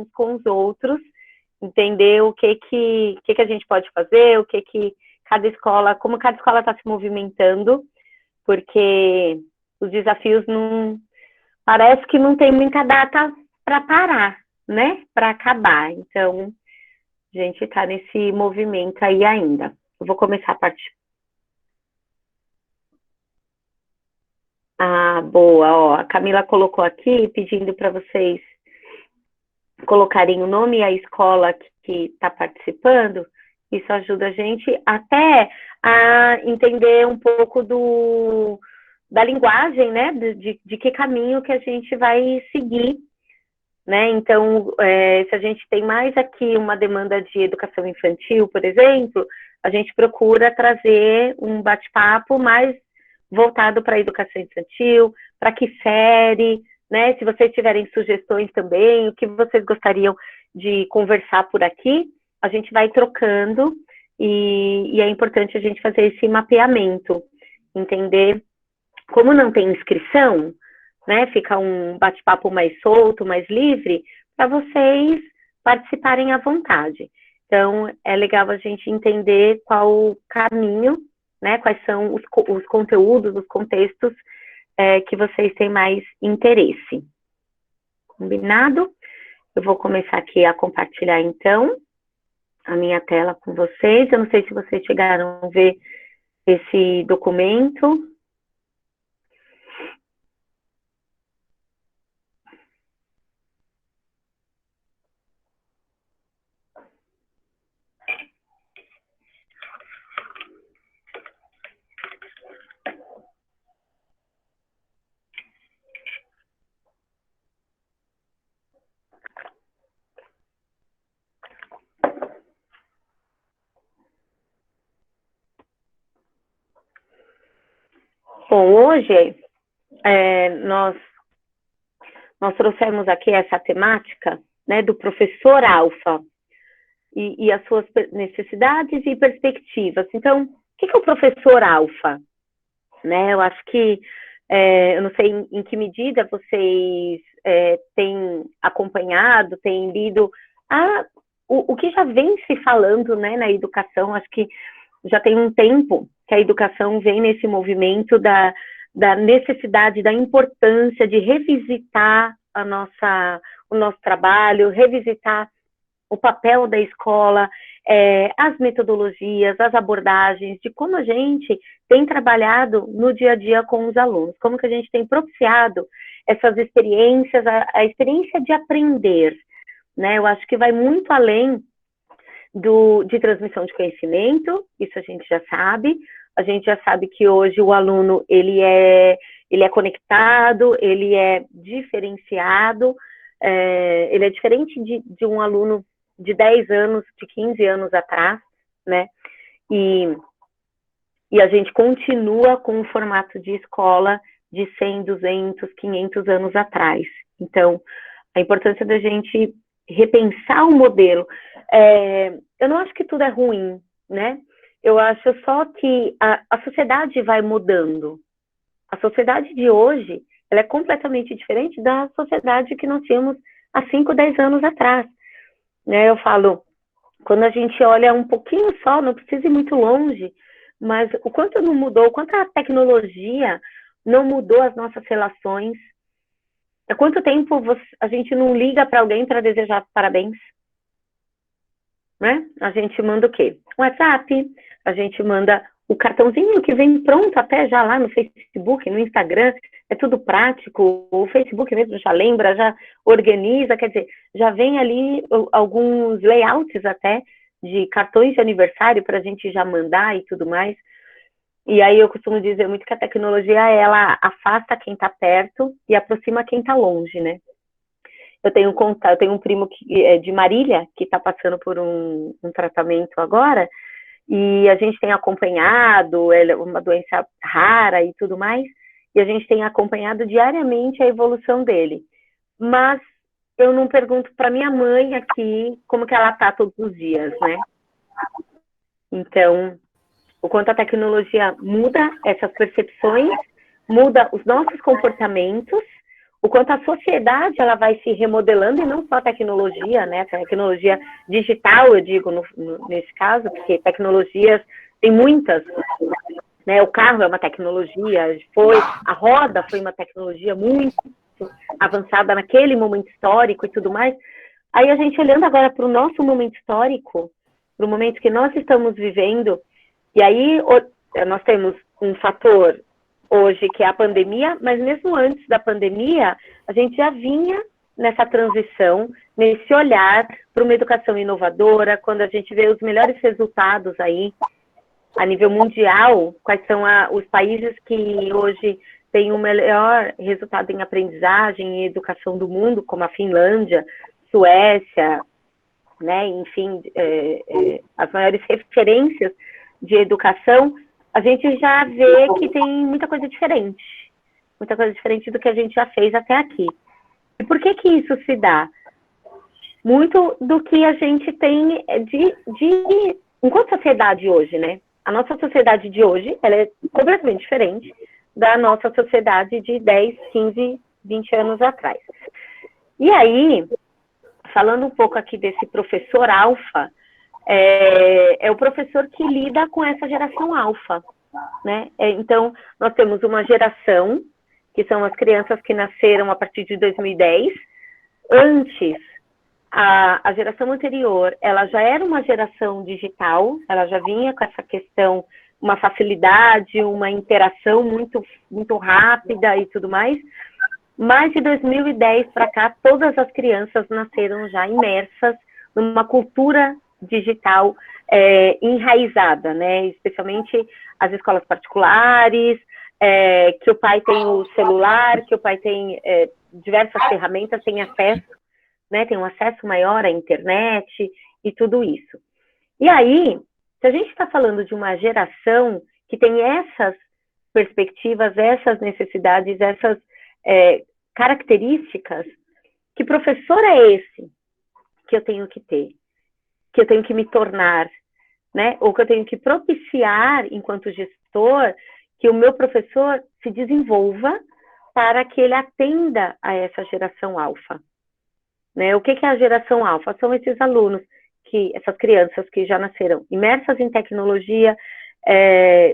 uns com os outros, entender o que a gente pode fazer, o que cada escola, como cada escola está se movimentando, porque os desafios não parece que não tem muita data para parar, né? Para acabar. Então, a gente está nesse movimento aí ainda. Eu vou começar a partir. Ah, boa, ó. A Camila colocou aqui pedindo para vocês colocarem o nome e a escola que está participando. Isso ajuda a gente até a entender um pouco da linguagem, né? De que caminho que a gente vai seguir, né? Então, se a gente tem mais aqui uma demanda de educação infantil, por exemplo, a gente procura trazer um bate-papo mais voltado para a educação infantil, para que série, né? Se vocês tiverem sugestões também, o que vocês gostariam de conversar por aqui, a gente vai trocando e é importante a gente fazer esse mapeamento, entender como não tem inscrição, né? Fica um bate-papo mais solto, mais livre, para vocês participarem à vontade. Então, é legal a gente entender qual o caminho, né? Quais são os conteúdos, os contextos que vocês têm mais interesse. Combinado? Eu vou começar aqui a compartilhar, então, a minha tela com vocês. Eu não sei se vocês chegaram a ver esse documento. Bom, hoje nós trouxemos aqui essa temática, né, do professor alfa e as suas necessidades e perspectivas. Então, o que é o professor alfa? Né, eu acho que, eu não sei em que medida vocês têm acompanhado, têm lido o que já vem se falando, né, na educação. Acho que já tem um tempo que a educação vem nesse movimento da necessidade, da importância de revisitar o nosso trabalho, revisitar o papel da escola, as metodologias, as abordagens, de como a gente tem trabalhado no dia a dia com os alunos, como que a gente tem propiciado essas experiências, a experiência de aprender, né? Eu acho que vai muito além de transmissão de conhecimento, isso a gente já sabe. A gente já sabe que hoje o aluno, ele é conectado, ele é diferenciado, ele é diferente de um aluno de 10 anos, de 15 anos atrás, né? E a gente continua com um formato de escola de 100, 200, 500 anos atrás. Então, a importância da gente repensar o modelo. Eu não acho que tudo é ruim, né? Eu acho só que a sociedade vai mudando. A sociedade de hoje, ela é completamente diferente da sociedade que nós tínhamos há 5, 10 anos atrás. Né? Eu falo, quando a gente olha um pouquinho só, não precisa ir muito longe, mas o quanto não mudou, o quanto a tecnologia não mudou as nossas relações. Há quanto tempo a gente não liga para alguém para desejar parabéns? Né? A gente manda o quê? Um WhatsApp, a gente manda o cartãozinho que vem pronto até já lá no Facebook, no Instagram, é tudo prático, o Facebook mesmo já lembra, já organiza, quer dizer, já vem ali alguns layouts até de cartões de aniversário para a gente já mandar e tudo mais. E aí eu costumo dizer muito que a tecnologia, ela afasta quem está perto e aproxima quem está longe, né? Eu tenho um primo de Marília, que está passando por um tratamento agora, e a gente tem acompanhado, é uma doença rara e tudo mais, e a gente tem acompanhado diariamente a evolução dele. Mas eu não pergunto para minha mãe aqui como que ela está todos os dias, né? Então, o quanto a tecnologia muda essas percepções, muda os nossos comportamentos, o quanto a sociedade ela vai se remodelando, e não só a tecnologia, né? A tecnologia digital, eu digo, nesse caso, porque tecnologias tem muitas, né? O carro é uma tecnologia, a roda foi uma tecnologia muito avançada naquele momento histórico e tudo mais. Aí a gente olhando agora para o nosso momento histórico, para o momento que nós estamos vivendo, e aí nós temos um fator hoje que é a pandemia, mas mesmo antes da pandemia, a gente já vinha nessa transição, nesse olhar para uma educação inovadora, quando a gente vê os melhores resultados aí, a nível mundial, quais são os países que hoje têm o melhor resultado em aprendizagem e educação do mundo, como a Finlândia, Suécia, né, enfim, as maiores referências de educação, a gente já vê que tem muita coisa diferente do que a gente já fez até aqui. E por que isso se dá? Muito do que a gente tem enquanto sociedade hoje, né? A nossa sociedade de hoje, ela é completamente diferente da nossa sociedade de 10, 15, 20 anos atrás. E aí, falando um pouco aqui desse professor alfa, é o professor que lida com essa geração alfa, né? Então, nós temos uma geração, que são as crianças que nasceram a partir de 2010. Antes, a geração anterior, ela já era uma geração digital, ela já vinha com essa questão, uma facilidade, uma interação muito, muito rápida e tudo mais. Mas de 2010 para cá, todas as crianças nasceram já imersas numa cultura digital enraizada, né? Especialmente as escolas particulares, que o pai tem o celular, que o pai tem diversas ferramentas, tem acesso, né? Tem um acesso maior à internet e tudo isso. E aí, se a gente está falando de uma geração que tem essas perspectivas, essas necessidades, essas características, que professor é esse que eu tenho que ter, que eu tenho que me tornar, né? Ou que eu tenho que propiciar, enquanto gestor, que o meu professor se desenvolva para que ele atenda a essa geração alfa. Né? O que é a geração alfa? São esses alunos, essas crianças que já nasceram imersas em tecnologia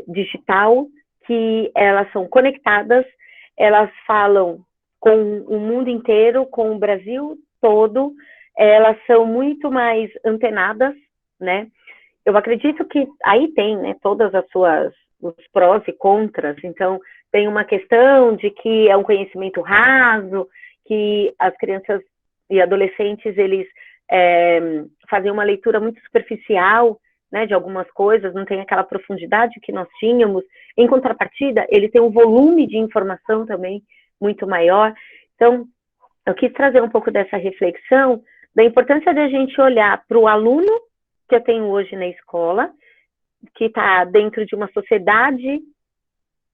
digital, que elas são conectadas, elas falam com o mundo inteiro, com o Brasil todo, elas são muito mais antenadas, né? Eu acredito que aí tem, né, todas os prós e contras. Então, tem uma questão de que é um conhecimento raso, que as crianças e adolescentes, eles fazem uma leitura muito superficial, né, de algumas coisas, não tem aquela profundidade que nós tínhamos. Em contrapartida, ele tem um volume de informação também muito maior. Então, eu quis trazer um pouco dessa reflexão da importância de a gente olhar para o aluno que eu tenho hoje na escola, que está dentro de uma sociedade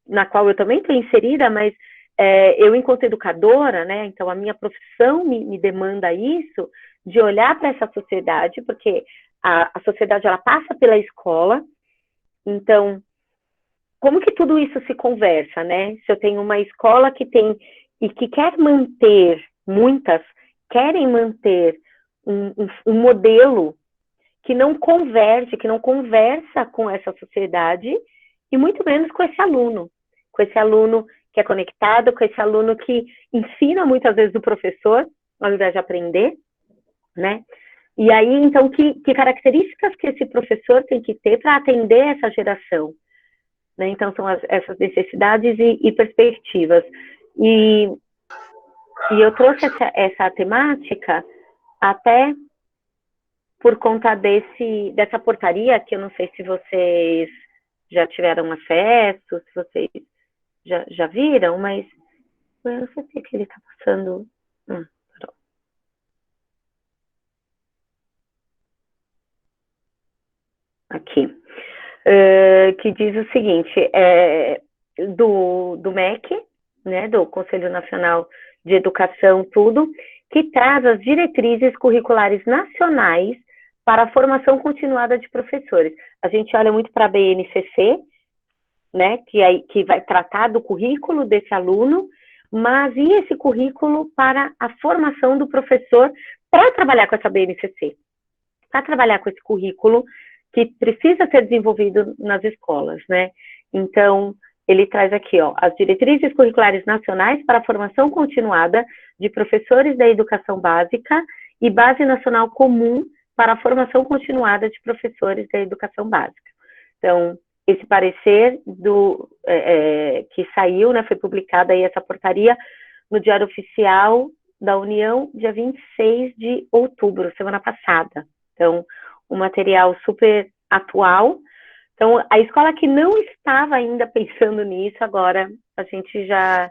na qual eu também estou inserida, mas eu, enquanto educadora, né, então a minha profissão me demanda isso, de olhar para essa sociedade, porque a sociedade, ela passa pela escola. Então, como que tudo isso se conversa, né? Se eu tenho uma escola que tem, e que quer manter, muitas querem manter um modelo que não converge, que não conversa com essa sociedade, e muito menos com esse aluno que é conectado, com esse aluno que ensina muitas vezes o professor, ao invés de aprender, né? E aí, então, que características que esse professor tem que ter para atender essa geração? Né? Então, são essas necessidades e perspectivas. E eu trouxe essa temática até por conta dessa portaria, que eu não sei se vocês já tiveram acesso, se vocês já viram, mas eu não sei o que ele está passando. Aqui. Que diz o seguinte, do MEC, né, do Conselho Nacional de Educação, tudo, que traz as diretrizes curriculares nacionais para a formação continuada de professores. A gente olha muito para a BNCC, né, que vai tratar do currículo desse aluno, Mas e esse currículo para a formação do professor para trabalhar com essa BNCC? Para trabalhar com esse currículo que precisa ser desenvolvido nas escolas, né? Então, ele traz aqui, ó, as diretrizes curriculares nacionais para a formação continuada de professores da educação básica e base nacional comum para a formação continuada de professores da educação básica. Então, esse parecer que saiu, né, foi publicada aí essa portaria no Diário Oficial da União, dia 26 de outubro, semana passada. Então, um material super atual. Então, a escola que não estava ainda pensando nisso, agora a gente já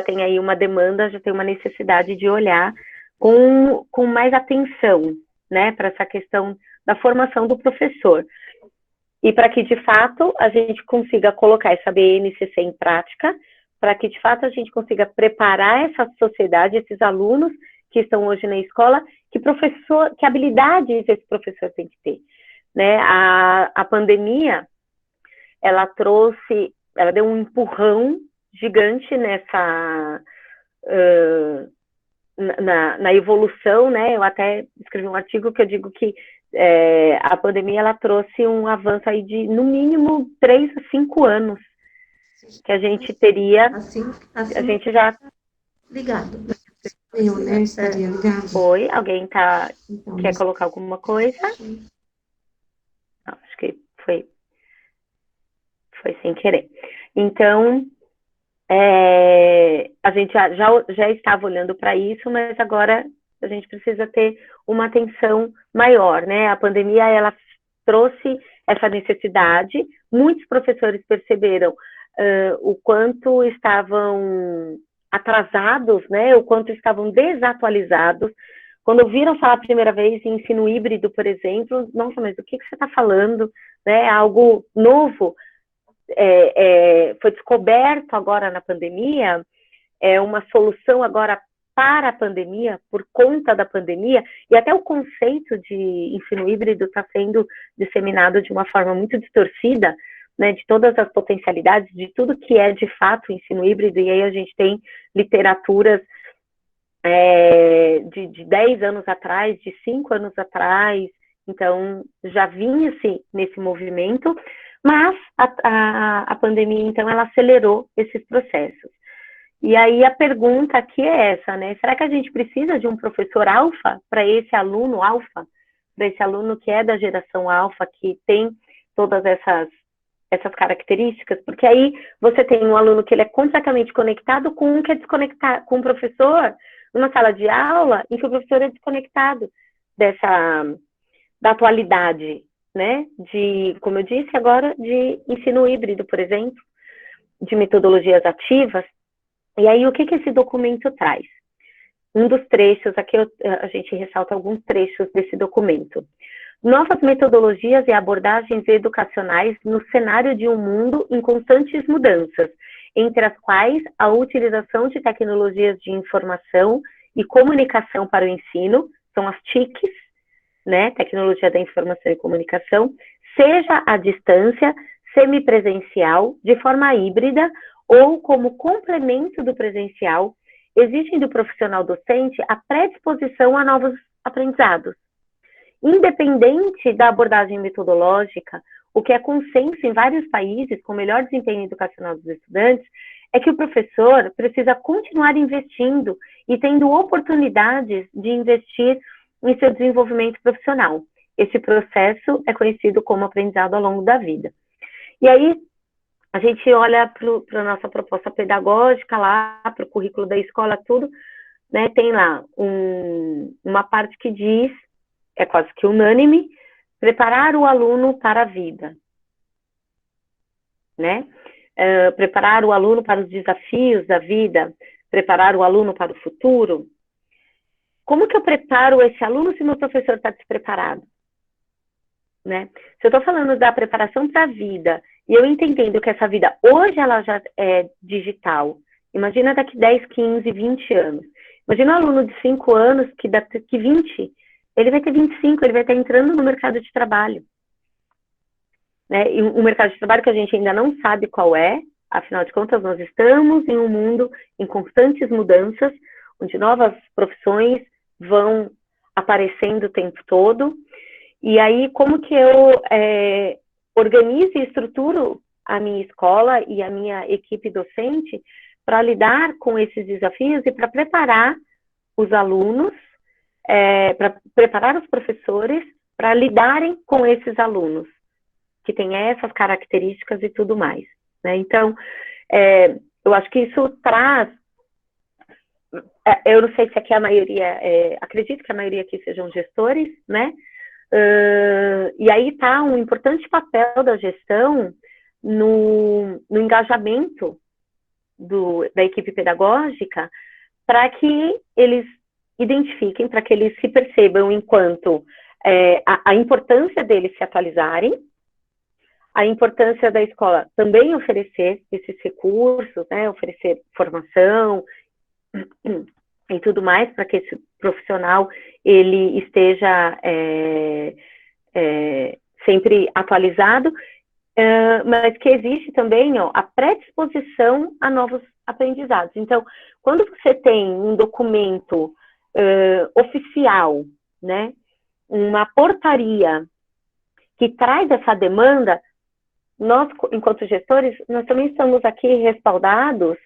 tem aí uma demanda, já tem uma necessidade de olhar com mais atenção, né, para essa questão da formação do professor. E para que, de fato, a gente consiga colocar essa BNCC em prática, para que, de fato, a gente consiga preparar essa sociedade, esses alunos que estão hoje na escola, que habilidades esse professor tem que ter, né? A pandemia, ela deu um empurrão gigante na evolução, né? Eu até escrevi um artigo que eu digo que a pandemia, ela trouxe um avanço aí de, no mínimo, 3 a 5 anos, que a gente teria, a gente já... Ligado. Eu, né, estaria ligado. Oi, alguém quer colocar alguma coisa? Não, acho que foi sem querer. Então, a gente já estava olhando para isso, mas agora a gente precisa ter uma atenção maior, né? A pandemia, ela trouxe essa necessidade, muitos professores perceberam o quanto estavam atrasados, né? O quanto estavam desatualizados. Quando ouviram falar a primeira vez em ensino híbrido, por exemplo, nossa, mas do que você está falando? Né? Algo novo foi descoberto agora na pandemia, é uma solução agora para a pandemia, por conta da pandemia, e até o conceito de ensino híbrido está sendo disseminado de uma forma muito distorcida, né, de todas as potencialidades, de tudo que é de fato ensino híbrido, e aí a gente tem literaturas de 10 anos atrás, de 5 anos atrás, então já vinha-se nesse movimento, mas a pandemia, então, ela acelerou esses processos. E aí a pergunta aqui é essa, né? Será que a gente precisa de um professor alfa para esse aluno alfa? Para esse aluno que é da geração alfa, que tem todas essas características? Porque aí você tem um aluno que ele é completamente conectado com um que é desconectado, com um professor, numa sala de aula, em que o professor é desconectado da atualidade, né? Como eu disse agora, de ensino híbrido, por exemplo, de metodologias ativas. E aí, o que esse documento traz? Um dos trechos, aqui a gente ressalta alguns trechos desse documento. Novas metodologias e abordagens educacionais no cenário de um mundo em constantes mudanças, entre as quais a utilização de tecnologias de informação e comunicação para o ensino, são as TICs, né, Tecnologia da Informação e Comunicação, seja à distância, semipresencial, de forma híbrida, ou como complemento do presencial, exigem do profissional docente a predisposição a novos aprendizados. Independente da abordagem metodológica, o que é consenso em vários países com melhor desempenho educacional dos estudantes é que o professor precisa continuar investindo e tendo oportunidades de investir em seu desenvolvimento profissional. Esse processo é conhecido como aprendizado ao longo da vida. E aí, a gente olha para a nossa proposta pedagógica lá, para o currículo da escola, tudo, né? Tem lá uma parte que diz, é quase que unânime, preparar o aluno para a vida, né? Preparar o aluno para os desafios da vida, preparar o aluno para o futuro. Como que eu preparo esse aluno se meu professor está despreparado? Né? Se eu estou falando da preparação para a vida, e eu entendendo que essa vida hoje ela já é digital, imagina daqui 10, 15, 20 anos. Imagina um aluno de 5 anos que daqui 20, ele vai ter 25, ele vai estar entrando no mercado de trabalho. Né? E um mercado de trabalho que a gente ainda não sabe qual é, Afinal de contas, nós estamos em um mundo em constantes mudanças, onde novas profissões vão aparecendo o tempo todo. E aí, como que eu organizo e estruturo a minha escola e a minha equipe docente para lidar com esses desafios e para preparar os alunos, para preparar os professores para lidarem com esses alunos, que têm essas características e tudo mais, né? Então, eu acho que isso traz, eu não sei se aqui a maioria, acredito que a maioria aqui sejam gestores, né? E aí está um importante papel da gestão no engajamento da equipe pedagógica, para que eles identifiquem, para que eles se percebam enquanto a importância deles se atualizarem, a importância da escola também oferecer esses recursos, né, oferecer formação e tudo mais, para que esse profissional ele esteja sempre atualizado, mas que existe também a predisposição a novos aprendizados. Então, quando você tem um documento oficial, né, uma portaria que traz essa demanda, nós, enquanto gestores, nós também estamos aqui respaldados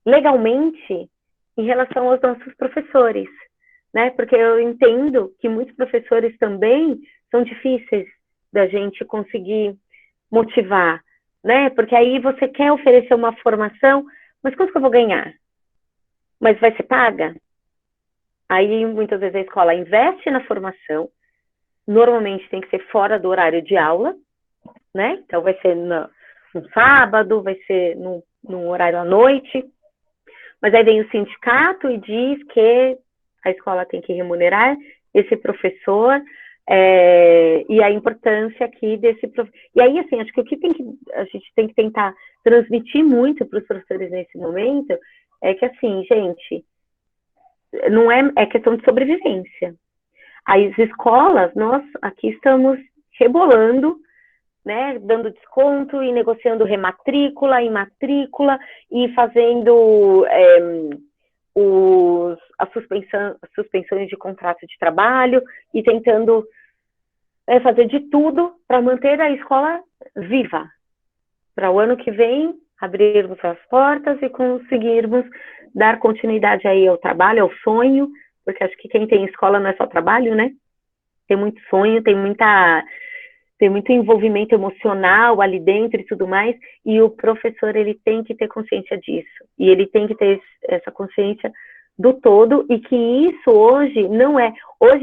legalmente em relação aos nossos professores, né? Porque eu entendo que muitos professores também são difíceis da gente conseguir motivar, né? Porque aí você quer oferecer uma formação, mas quanto que eu vou ganhar? Mas vai ser paga? Aí, muitas vezes, a escola investe na formação, normalmente tem que ser fora do horário de aula, né? Então, vai ser no sábado, vai ser num horário à noite, mas aí vem o sindicato e diz que a escola tem que remunerar esse professor, e a importância aqui desse professor. E aí, assim, acho que o que a gente tem que tentar transmitir muito para os professores nesse momento é que, assim, gente, não é questão de sobrevivência. As escolas, nós aqui estamos rebolando, né, dando desconto e negociando rematrícula e matrícula e fazendo as suspensões de contrato de trabalho e tentando fazer de tudo para manter a escola viva, para o ano que vem abrirmos as portas e conseguirmos dar continuidade aí ao trabalho, ao sonho, porque acho que quem tem escola não é só trabalho, né? Tem muito sonho, tem muito envolvimento emocional ali dentro e tudo mais, e o professor, ele tem que ter consciência disso, e ele tem que ter essa consciência do todo, e que isso hoje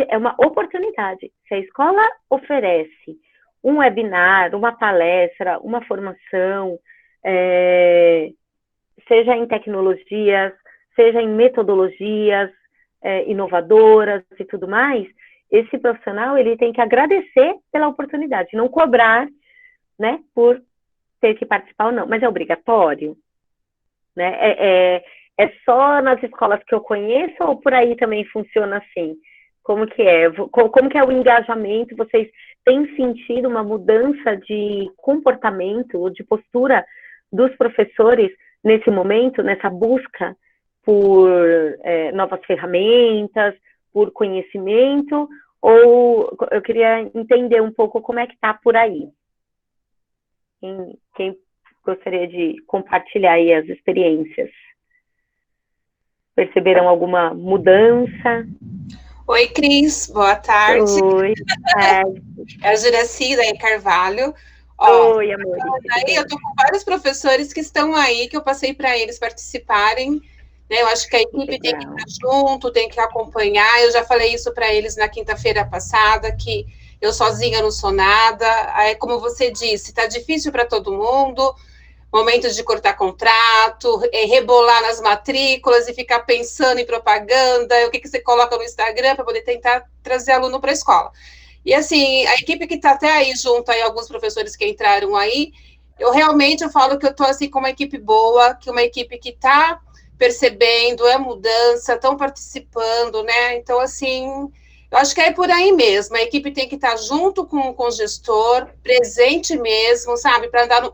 é uma oportunidade. Se a escola oferece um webinar, uma palestra, uma formação, seja em tecnologias, seja em metodologias inovadoras e tudo mais, esse profissional, ele tem que agradecer pela oportunidade, não cobrar, né, por ter que participar ou não, mas é obrigatório, né? É só nas escolas que eu conheço ou por aí também funciona assim? Como que é? Como que é o engajamento? Vocês têm sentido uma mudança de comportamento ou de postura dos professores nesse momento, nessa busca por novas ferramentas, por conhecimento, ou eu queria entender um pouco como é que está por aí. Quem gostaria de compartilhar aí as experiências? Perceberam alguma mudança? Oi, Cris, boa tarde. Oi. É a Juracida Carvalho. Oi, amor. Aí eu estou com vários professores que estão aí, que eu passei para eles participarem. Eu acho que a equipe tem que estar junto, tem que acompanhar. Eu já falei isso para eles na quinta-feira passada, que eu sozinha não sou nada. Aí, como você disse, está difícil para todo mundo, momento de cortar contrato, rebolar nas matrículas e ficar pensando em propaganda, o que você coloca no Instagram para poder tentar trazer aluno para a escola. E assim, a equipe que está até aí junto, aí, alguns professores que entraram aí, eu falo que eu estou assim, com uma equipe boa, que uma equipe que está percebendo, mudança, estão participando, né? Então, assim, eu acho que é por aí mesmo. A equipe tem que estar junto com o gestor, presente mesmo, sabe? Para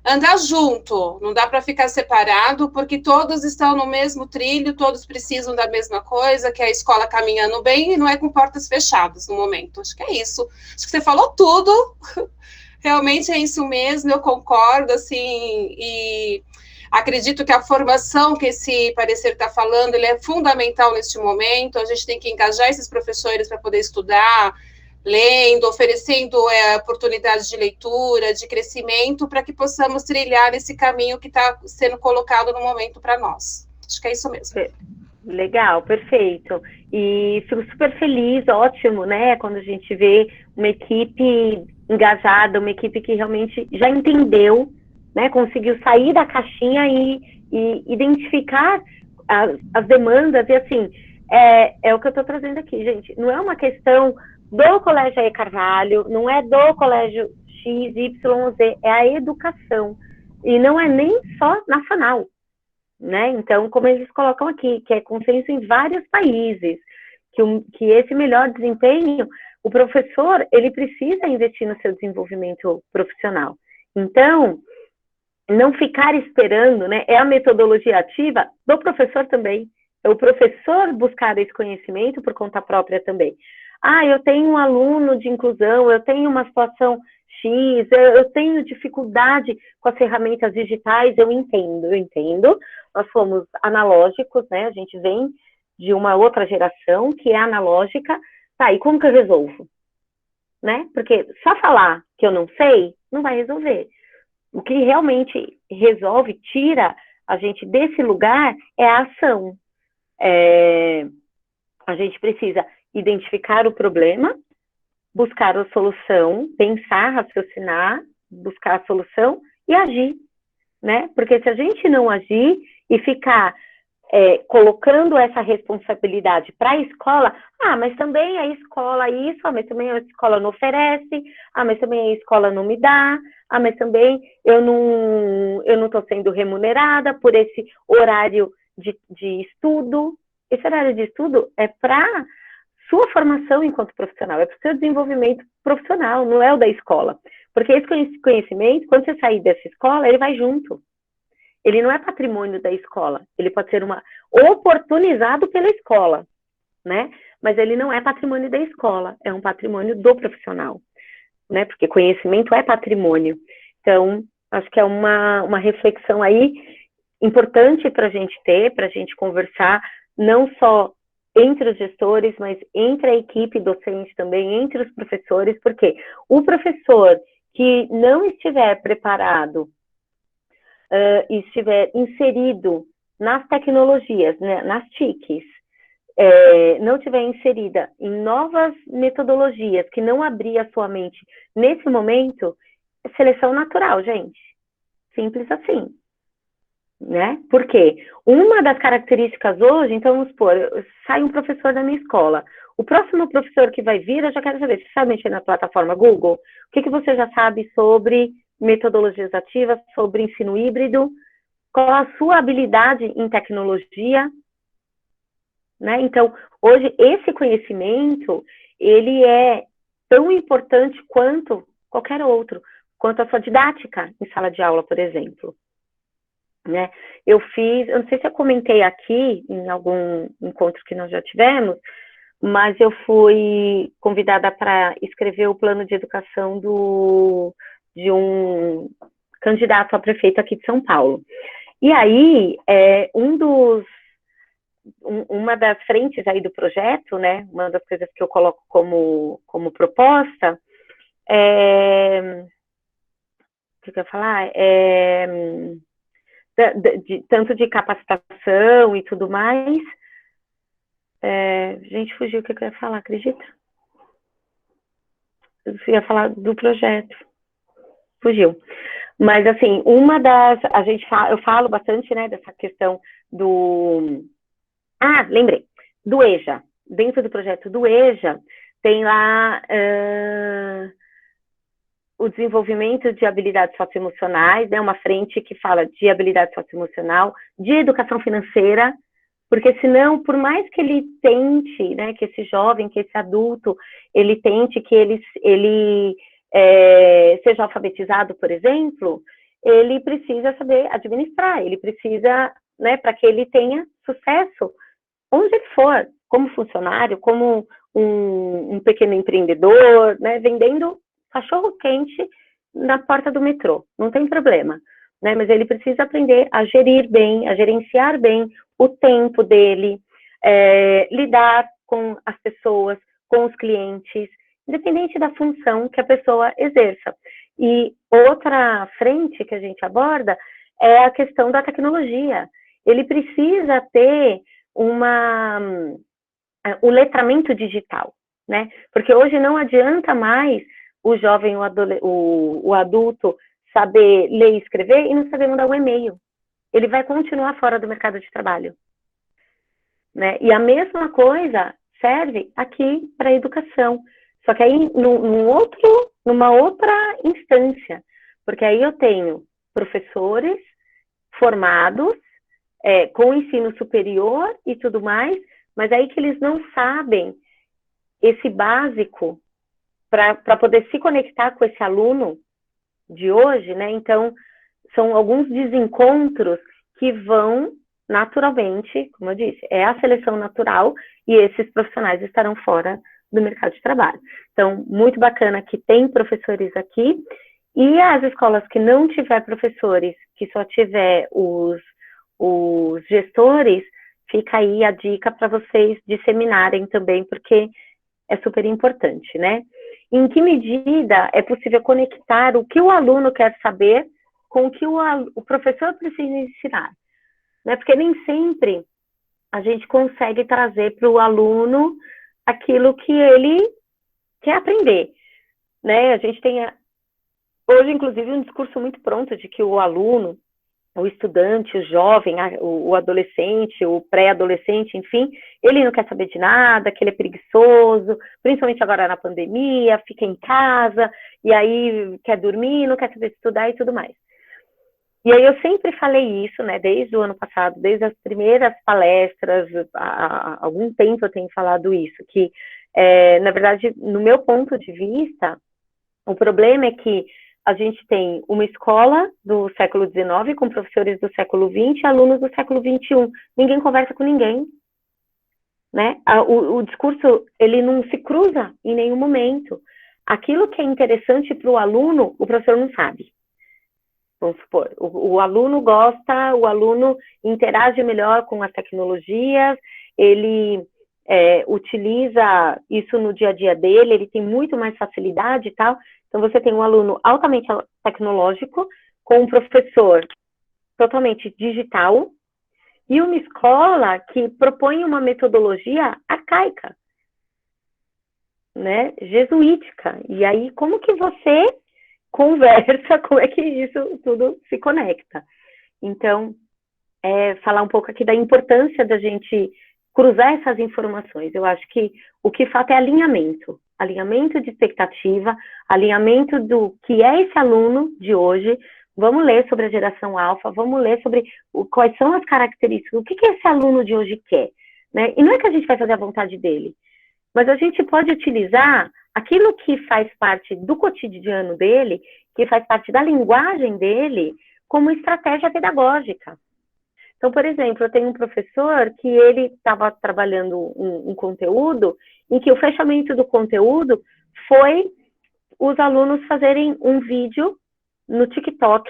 andar junto, não dá para ficar separado, porque todos estão no mesmo trilho, todos precisam da mesma coisa, que é a escola caminhando bem, e não é com portas fechadas no momento. Acho que é isso. Acho que você falou tudo. Realmente é isso mesmo, eu concordo, assim, e acredito que a formação que esse parecer está falando, ele é fundamental neste momento. A gente tem que engajar esses professores para poder estudar, lendo, oferecendo oportunidades de leitura, de crescimento, para que possamos trilhar esse caminho que está sendo colocado no momento para nós. Acho que é isso mesmo. Legal, perfeito. E fico super feliz, ótimo, né, quando a gente vê uma equipe engajada, uma equipe que realmente já entendeu, né, conseguiu sair da caixinha e identificar as demandas, e assim, é o que eu estou trazendo aqui, gente, não é uma questão do Colégio A.E. Carvalho, não é do Colégio X, Y, Z, é a educação, e não é nem só nacional, né? Então, como eles colocam aqui, que é consenso em vários países, que esse melhor desempenho, o professor, ele precisa investir no seu desenvolvimento profissional. Então, não ficar esperando, né? É a metodologia ativa do professor também, é o professor buscar esse conhecimento por conta própria também. Ah, eu tenho um aluno de inclusão, eu tenho uma situação X, eu tenho dificuldade com as ferramentas digitais, eu entendo. Nós somos analógicos, né? A gente vem de uma outra geração que é analógica. Tá, e como que eu resolvo? Né? Porque só falar que eu não sei, não vai resolver. O que realmente resolve, tira a gente desse lugar, é a ação. A gente precisa identificar o problema, buscar a solução, pensar, raciocinar, buscar a solução e agir, né? Porque se a gente não agir e ficar colocando essa responsabilidade para a escola, mas também a escola isso, mas também a escola não oferece, mas também a escola não me dá, mas também eu não estou sendo remunerada por esse horário de estudo. Esse horário de estudo é para sua formação enquanto profissional, é para o seu desenvolvimento profissional, não é o da escola. Porque esse conhecimento, quando você sair dessa escola, ele vai junto. Ele não é patrimônio da escola, ele pode ser oportunizado pela escola, né? Mas ele não é patrimônio da escola, é um patrimônio do profissional, né? Porque conhecimento é patrimônio. Então, acho que é uma reflexão aí importante para a gente ter, para a gente conversar, não só entre os gestores, mas entre a equipe docente também, entre os professores, porque o professor que não estiver preparado e estiver inserido nas tecnologias, né, nas TICs, não estiver inserida em novas metodologias, que não abrir a sua mente nesse momento, é seleção natural, gente. Simples assim. Né? Porque uma das características hoje, então vamos supor, sai um professor da minha escola, o próximo professor que vai vir, eu já quero saber, você sabe mexer na plataforma Google? O que você já sabe sobre metodologias ativas, sobre ensino híbrido? Qual a sua habilidade em tecnologia? Né? Então, hoje, esse conhecimento, ele é tão importante quanto qualquer outro, quanto a sua didática em sala de aula, por exemplo. Né? Eu não sei se eu comentei aqui em algum encontro que nós já tivemos, mas eu fui convidada para escrever o plano de educação de um candidato a prefeito aqui de São Paulo. E aí, uma das frentes aí do projeto, né, uma das coisas que eu coloco como proposta, o que eu ia falar? Tanto de capacitação e tudo mais. Gente, fugiu o que eu ia falar, acredita? Eu ia falar do projeto. Fugiu. Mas, assim, eu falo bastante, né, dessa questão lembrei. Do EJA. Dentro do projeto do EJA, tem lá o desenvolvimento de habilidades socioemocionais, né, uma frente que fala de habilidade socioemocional, de educação financeira, porque senão, por mais que ele tente, né, que esse jovem, que esse adulto, ele tente que ele seja alfabetizado, por exemplo, ele precisa saber administrar, ele precisa, né, para que ele tenha sucesso onde ele for, como funcionário, como um pequeno empreendedor, né, vendendo cachorro-quente na porta do metrô, não tem problema, né, mas ele precisa aprender a gerir bem, a gerenciar bem o tempo dele, lidar com as pessoas, com os clientes, independente da função que a pessoa exerça. E outra frente que a gente aborda é a questão da tecnologia. Ele precisa ter um letramento digital, né? Porque hoje não adianta mais o jovem, o adulto saber ler e escrever e não saber mandar um e-mail. Ele vai continuar fora do mercado de trabalho, né? E a mesma coisa serve aqui para a educação, só que aí numa outra instância, porque aí eu tenho professores formados com ensino superior e tudo mais, mas aí que eles não sabem esse básico para poder se conectar com esse aluno de hoje, né? Então, são alguns desencontros que vão naturalmente, como eu disse, é a seleção natural e esses profissionais estarão fora do mercado de trabalho. Então, muito bacana que tem professores aqui, e as escolas que não tiver professores, que só tiver os gestores, fica aí a dica para vocês disseminarem também, porque é super importante, né? Em que medida é possível conectar o que o aluno quer saber com o que o professor precisa ensinar? Né? Porque nem sempre a gente consegue trazer para o aluno aquilo que ele quer aprender, né? A gente tem hoje, inclusive, um discurso muito pronto de que o aluno, o estudante, o jovem, o adolescente, o pré-adolescente, enfim, ele não quer saber de nada, que ele é preguiçoso, principalmente agora na pandemia, fica em casa, e aí quer dormir, não quer saber de estudar e tudo mais. E aí eu sempre falei isso, né, desde o ano passado, desde as primeiras palestras, há algum tempo eu tenho falado isso, que, na verdade, no meu ponto de vista, o problema é que a gente tem uma escola do século XIX com professores do século XX e alunos do século XXI. Ninguém conversa com ninguém, né? O discurso, ele não se cruza em nenhum momento. Aquilo que é interessante para o aluno, o professor não sabe. Vamos supor, o aluno gosta, o aluno interage melhor com as tecnologias, ele utiliza isso no dia a dia dele, ele tem muito mais facilidade e tal. Então, você tem um aluno altamente tecnológico, com um professor totalmente digital, e uma escola que propõe uma metodologia arcaica, né, jesuítica. E aí, como que você conversa, como é que isso tudo se conecta? Então, falar um pouco aqui da importância da gente cruzar essas informações. Eu acho que o que falta é alinhamento de expectativa, alinhamento do que é esse aluno de hoje. Vamos ler sobre a geração alfa, vamos ler sobre quais são as características, o que esse aluno de hoje quer, né? E não é que a gente vai fazer a vontade dele, mas a gente pode utilizar aquilo que faz parte do cotidiano dele, que faz parte da linguagem dele, como estratégia pedagógica. Então, por exemplo, eu tenho um professor que ele estava trabalhando um conteúdo em que o fechamento do conteúdo foi os alunos fazerem um vídeo no TikTok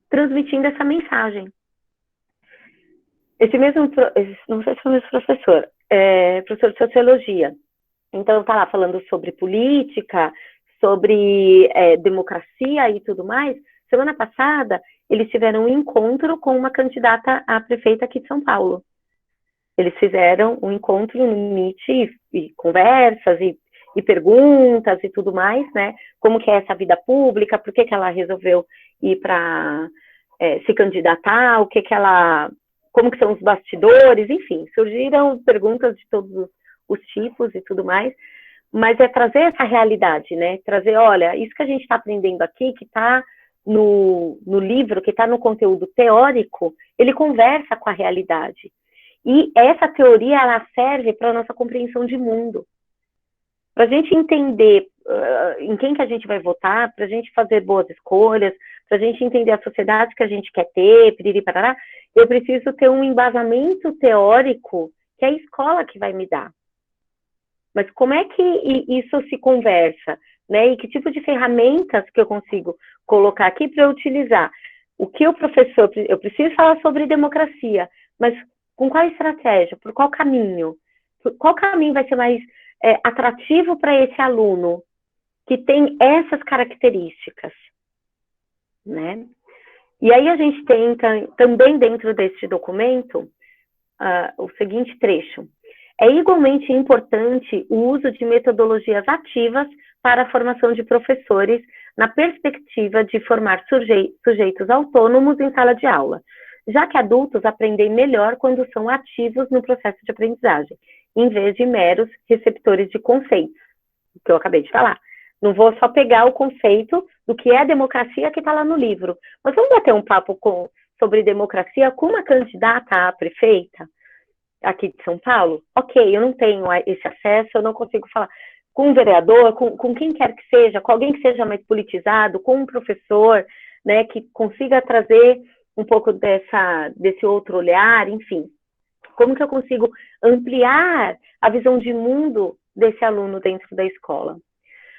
transmitindo essa mensagem. Esse mesmo, não sei se foi o mesmo professor, professor de Sociologia. Então, tá lá falando sobre política, sobre democracia e tudo mais. Semana passada, eles tiveram um encontro com uma candidata a prefeita aqui de São Paulo. Eles fizeram um encontro no Meet e conversas e perguntas e tudo mais, né? Como que é essa vida pública, por que ela resolveu ir para se candidatar, como que são os bastidores, enfim, surgiram perguntas de todos os tipos e tudo mais, mas é trazer essa realidade, né? Trazer, olha, isso que a gente está aprendendo aqui, que está no livro, que está no conteúdo teórico, ele conversa com a realidade. E essa teoria, ela serve para a nossa compreensão de mundo. Para a gente entender em quem que a gente vai votar, para a gente fazer boas escolhas, para a gente entender a sociedade que a gente quer ter, piriri, parará, eu preciso ter um embasamento teórico que é a escola que vai me dar. Mas como é que isso se conversa, né? E que tipo de ferramentas que eu consigo colocar aqui para eu utilizar? O que o professor... Eu preciso falar sobre democracia, mas com qual estratégia? Por qual caminho? Qual caminho vai ser mais atrativo para esse aluno que tem essas características, né? E aí a gente tem também dentro deste documento o seguinte trecho. É igualmente importante o uso de metodologias ativas para a formação de professores na perspectiva de formar sujeitos autônomos em sala de aula, já que adultos aprendem melhor quando são ativos no processo de aprendizagem, em vez de meros receptores de conceitos, que eu acabei de falar. Não vou só pegar o conceito do que é democracia que está lá no livro, mas vamos bater um papo sobre democracia com uma candidata a prefeita aqui de São Paulo? Ok, eu não tenho esse acesso, eu não consigo falar com um vereador, com quem quer que seja, com alguém que seja mais politizado, com um professor, né, que consiga trazer um pouco desse outro olhar, enfim. Como que eu consigo ampliar a visão de mundo desse aluno dentro da escola?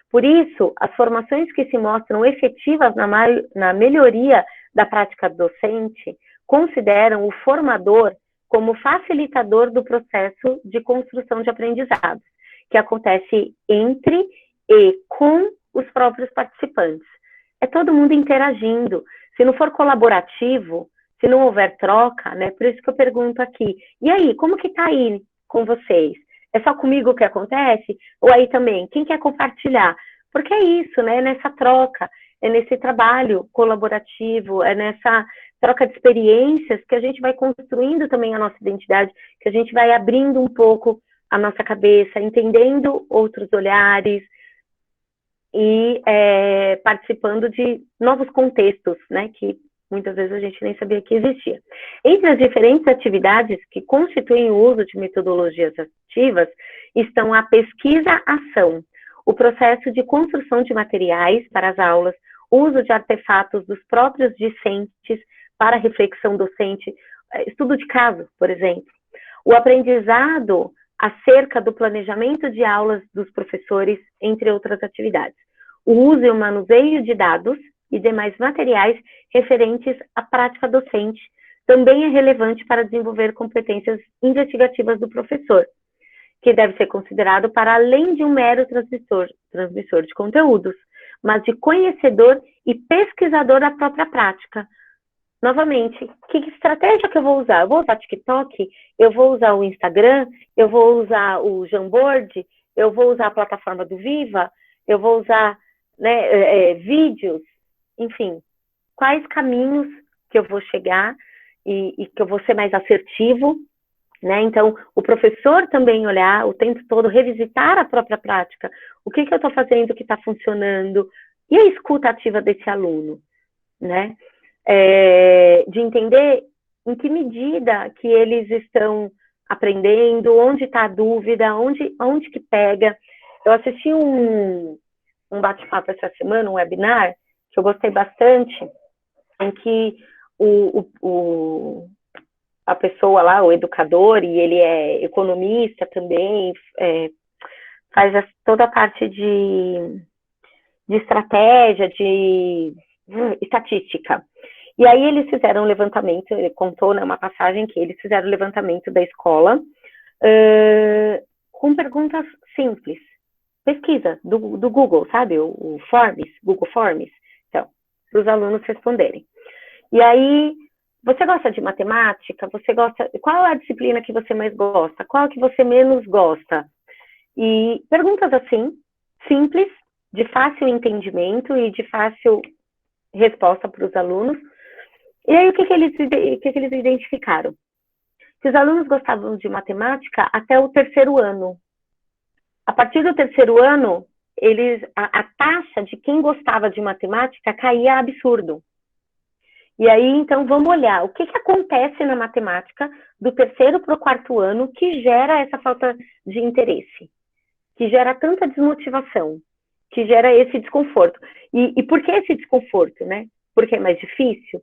Por isso, as formações que se mostram efetivas na melhoria da prática docente consideram o formador como facilitador do processo de construção de aprendizado, que acontece entre e com os próprios participantes. É todo mundo interagindo. Se não for colaborativo, se não houver troca, né? Por isso que eu pergunto aqui, e aí, como que tá aí com vocês? É só comigo que acontece? Ou aí também, quem quer compartilhar? Porque é isso, né? É nessa troca, é nesse trabalho colaborativo, é nessa troca de experiências que a gente vai construindo também a nossa identidade, que a gente vai abrindo um pouco a nossa cabeça, entendendo outros olhares e participando de novos contextos, né? Que muitas vezes a gente nem sabia que existia. Entre as diferentes atividades que constituem o uso de metodologias ativas estão a pesquisa-ação, o processo de construção de materiais para as aulas, o uso de artefatos dos próprios discentes para reflexão docente, estudo de caso, por exemplo, o aprendizado acerca do planejamento de aulas dos professores, entre outras atividades, o uso e o manuseio de dados e demais materiais referentes à prática docente também é relevante para desenvolver competências investigativas do professor, que deve ser considerado para além de um mero transmissor de conteúdos, mas de conhecedor e pesquisador da própria prática. Novamente, que estratégia que eu vou usar? Eu vou usar TikTok? Eu vou usar o Instagram? Eu vou usar o Jamboard? Eu vou usar a plataforma do Viva? Eu vou usar, né, vídeos? Enfim, quais caminhos que eu vou chegar e que eu vou ser mais assertivo, né? Então, o professor também olhar o tempo todo, revisitar a própria prática. O que eu estou fazendo que está funcionando? E a escuta ativa desse aluno, né? De entender em que medida que eles estão aprendendo, onde está a dúvida, onde que pega. Eu assisti um bate-papo essa semana, um webinar, que eu gostei bastante, em que a pessoa lá, o educador, e ele é economista também, faz toda a parte de estratégia, de estatística. E aí eles fizeram um levantamento, ele contou, né, uma passagem que eles fizeram o levantamento da escola com perguntas simples. Pesquisa do Google, sabe? O Forms, Google Forms. Então, para os alunos responderem. E aí, você gosta de matemática? Qual é a disciplina que você mais gosta? Qual que você menos gosta? E perguntas assim, simples, de fácil entendimento e de fácil resposta para os alunos. E aí, o que eles identificaram? Que os alunos gostavam de matemática até o 3º ano. A partir do 3º ano, a taxa de quem gostava de matemática caía absurdo. E aí, então, vamos olhar o que acontece na matemática do 3º para o 4º ano que gera essa falta de interesse, que gera tanta desmotivação, que gera esse desconforto. E por que esse desconforto, né? porque é mais difícil,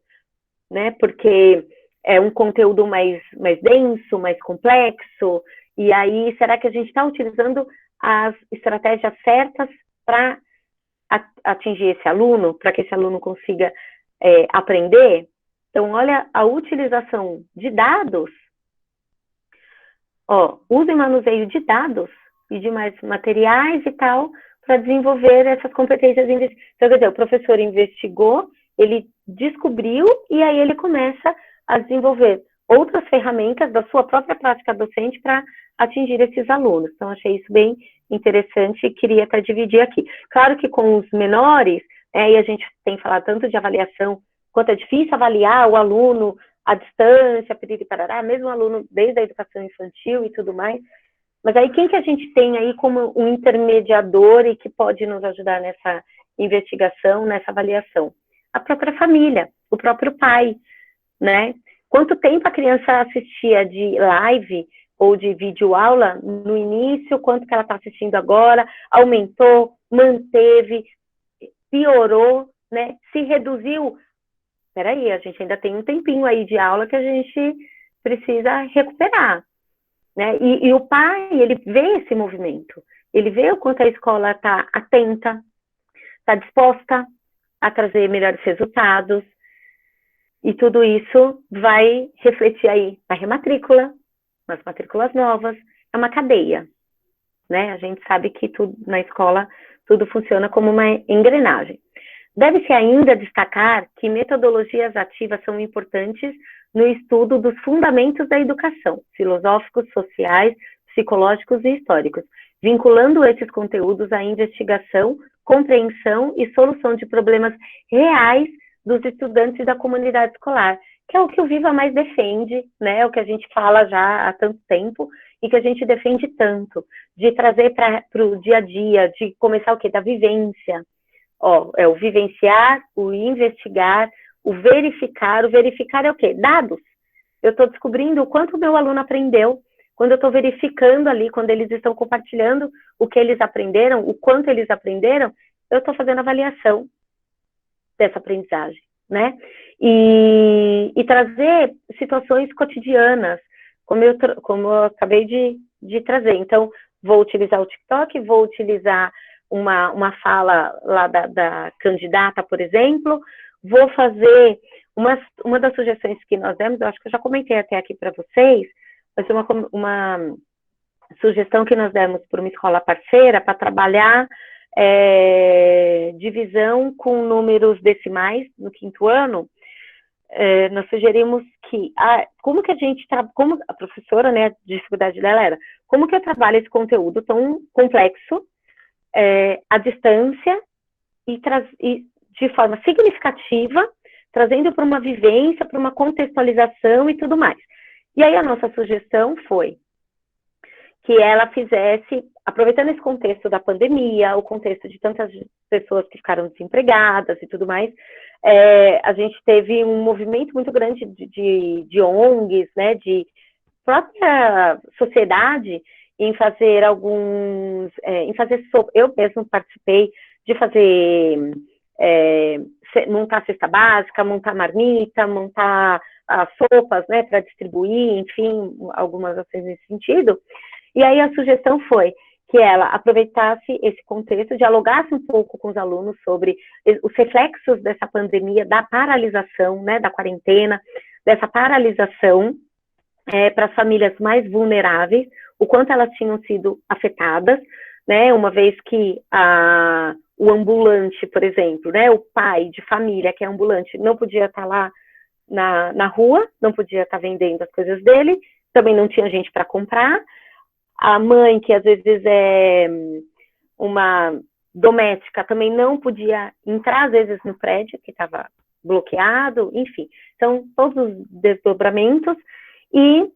né? Porque é um conteúdo mais denso, mais complexo, e aí será que a gente está utilizando as estratégias certas para atingir esse aluno, para que esse aluno consiga aprender? Então, olha a utilização de dados, uso e manuseio de dados e de mais materiais e tal, para desenvolver essas competências. Então, quer dizer, o professor investigou, ele descobriu, e aí ele começa a desenvolver outras ferramentas da sua própria prática docente para atingir esses alunos. Então, achei isso bem interessante e queria até dividir aqui. Claro que com os menores, e a gente tem falado tanto de avaliação, quanto é difícil avaliar o aluno à distância, piriri parará, mesmo o aluno desde a educação infantil e tudo mais. Mas aí quem que a gente tem aí como um intermediador e que pode nos ajudar nessa investigação, nessa avaliação? A própria família, o próprio pai, né? Quanto tempo a criança assistia de live ou de videoaula no início, quanto que ela está assistindo agora, aumentou, manteve, piorou, né? Se reduziu. Peraí, a gente ainda tem um tempinho aí de aula que a gente precisa recuperar, né? E o pai, ele vê esse movimento, ele vê o quanto a escola está atenta, está disposta a trazer melhores resultados, e tudo isso vai refletir aí na rematrícula, nas matrículas novas, é uma cadeia, né? A gente sabe que tudo na escola, tudo funciona como uma engrenagem. Deve-se ainda destacar que metodologias ativas são importantes no estudo dos fundamentos da educação, filosóficos, sociais, psicológicos e históricos, vinculando esses conteúdos à investigação, compreensão e solução de problemas reais dos estudantes da comunidade escolar, que é o que o Viva Mais defende, né? É o que a gente fala já há tanto tempo e que a gente defende tanto, de trazer para o dia a dia, de começar o quê? Da vivência. É o vivenciar, o investigar, o verificar. O verificar é o quê? Dados. Eu estou descobrindo o quanto o meu aluno aprendeu, quando eu estou verificando ali, quando eles estão compartilhando o que eles aprenderam, o quanto eles aprenderam, eu estou fazendo avaliação dessa aprendizagem, né? E trazer situações cotidianas, como eu acabei de trazer. Então, vou utilizar o TikTok, vou utilizar uma fala lá da candidata, por exemplo, vou fazer uma das sugestões que nós demos, eu acho que eu já comentei até aqui para vocês, vai ser uma sugestão que nós demos para uma escola parceira para trabalhar divisão com números decimais no 5º ano. Nós sugerimos que, como a professora, né, a dificuldade dela era, como que eu trabalho esse conteúdo tão complexo, à distância e de forma significativa, trazendo para uma vivência, para uma contextualização e tudo mais. E aí a nossa sugestão foi que ela fizesse, aproveitando esse contexto da pandemia, o contexto de tantas pessoas que ficaram desempregadas e tudo mais, a gente teve um movimento muito grande de ONGs, né, de própria sociedade, em fazer eu mesmo participei de fazer, montar cesta básica, montar marmita, montar as sopas, né, para distribuir, enfim, algumas ações nesse sentido. E aí a sugestão foi que ela aproveitasse esse contexto, dialogasse um pouco com os alunos sobre os reflexos dessa pandemia, da paralisação, né, da quarentena, dessa paralisação para as famílias mais vulneráveis, o quanto elas tinham sido afetadas, né, uma vez que o ambulante, por exemplo, né, o pai de família que é ambulante não podia estar lá na rua, não podia estar vendendo as coisas dele, também não tinha gente para comprar, a mãe, que às vezes é uma doméstica, também não podia entrar, às vezes, no prédio, que estava bloqueado, enfim. Então, todos os desdobramentos, e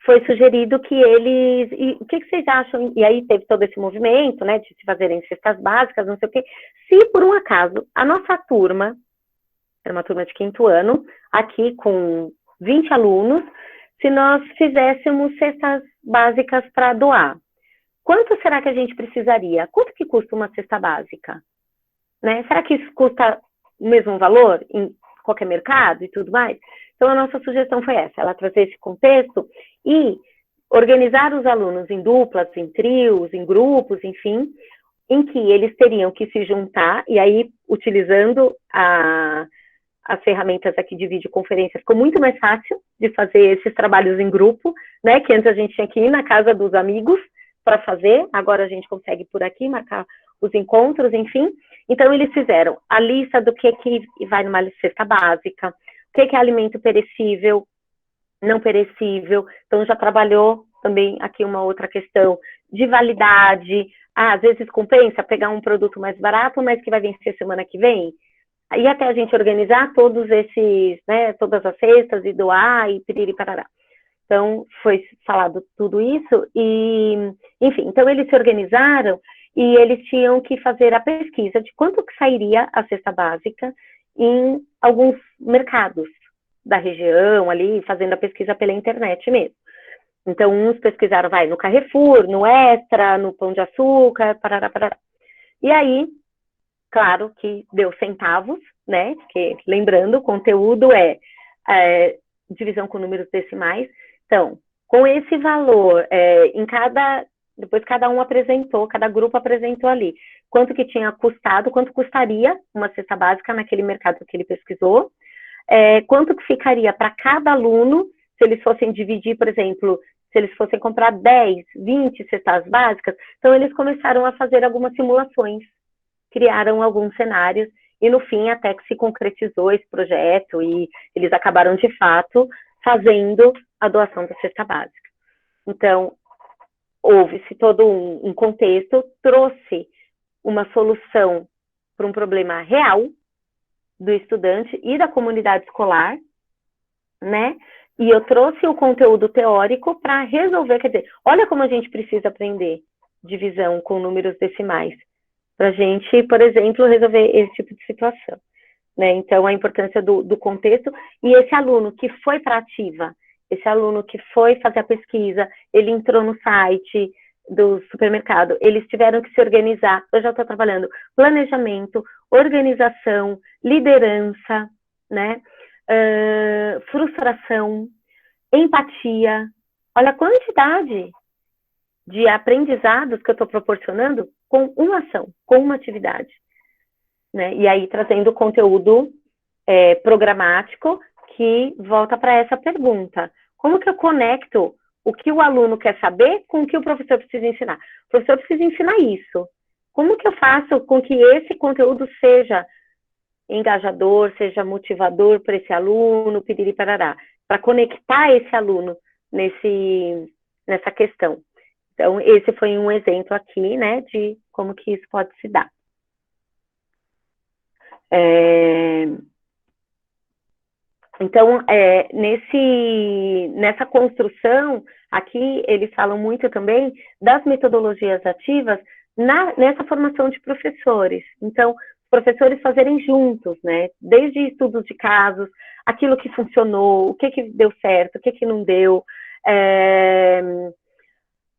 foi sugerido que eles... E o que vocês acham? E aí teve todo esse movimento, né, de se fazerem cestas básicas, não sei o quê. Se, por um acaso, a nossa turma, era uma turma de 5º ano, aqui com 20 alunos, se nós fizéssemos cestas básicas para doar, quanto será que a gente precisaria? Quanto que custa uma cesta básica? Né? Será que isso custa o mesmo valor em qualquer mercado e tudo mais? Então, a nossa sugestão foi essa, ela trazer esse contexto e organizar os alunos em duplas, em trios, em grupos, enfim, em que eles teriam que se juntar, e aí, utilizando as ferramentas aqui de videoconferência, ficou muito mais fácil de fazer esses trabalhos em grupo, né, que antes a gente tinha que ir na casa dos amigos para fazer, agora a gente consegue por aqui marcar os encontros, enfim. Então, eles fizeram a lista do que vai numa cesta básica, o que é alimento perecível, não perecível. Então, já trabalhou também aqui uma outra questão de validade. Às vezes compensa pegar um produto mais barato, mas que vai vencer semana que vem. Aí até a gente organizar todos esses, né, todas as cestas e doar e piriri parará. Então, foi falado tudo isso e, enfim, então eles se organizaram e eles tinham que fazer a pesquisa de quanto que sairia a cesta básica em alguns mercados da região ali, fazendo a pesquisa pela internet mesmo. Então, uns pesquisaram, no Carrefour, no Extra, no Pão de Açúcar, parará, parará. E aí, claro que deu centavos, né? Porque, lembrando, o conteúdo é divisão com números decimais. Então, com esse valor, depois cada um apresentou, cada grupo apresentou ali quanto que tinha custado, quanto custaria uma cesta básica naquele mercado que ele pesquisou, quanto que ficaria para cada aluno, se eles fossem dividir, por exemplo, se eles fossem comprar 10, 20 cestas básicas. Então, eles começaram a fazer algumas simulações, criaram alguns cenários, e no fim até que se concretizou esse projeto, e eles acabaram, de fato, fazendo a doação da cesta básica. Então, houve-se todo um contexto, trouxe uma solução para um problema real do estudante e da comunidade escolar, né? E eu trouxe o conteúdo teórico para resolver, quer dizer, olha como a gente precisa aprender divisão com números decimais, para a gente, por exemplo, resolver esse tipo de situação, né? Então, a importância do contexto, e esse aluno que foi para a ativa, esse aluno que foi fazer a pesquisa, ele entrou no site do supermercado, eles tiveram que se organizar. Eu já estou trabalhando planejamento, organização, liderança, né? Frustração, empatia. Olha a quantidade de aprendizados que eu estou proporcionando com uma ação, com uma atividade, né? E aí trazendo conteúdo programático que volta para essa pergunta. Como que eu conecto o que o aluno quer saber com o que o professor precisa ensinar? O professor precisa ensinar isso. Como que eu faço com que esse conteúdo seja engajador, seja motivador para esse aluno, piriri parará, para conectar esse aluno nessa questão. Então, esse foi um exemplo aqui, né, de como que isso pode se dar. Então, nessa construção, aqui eles falam muito também das metodologias ativas nessa formação de professores. Então, professores fazerem juntos, né? Desde estudos de casos, aquilo que funcionou, o que deu certo, o que não deu,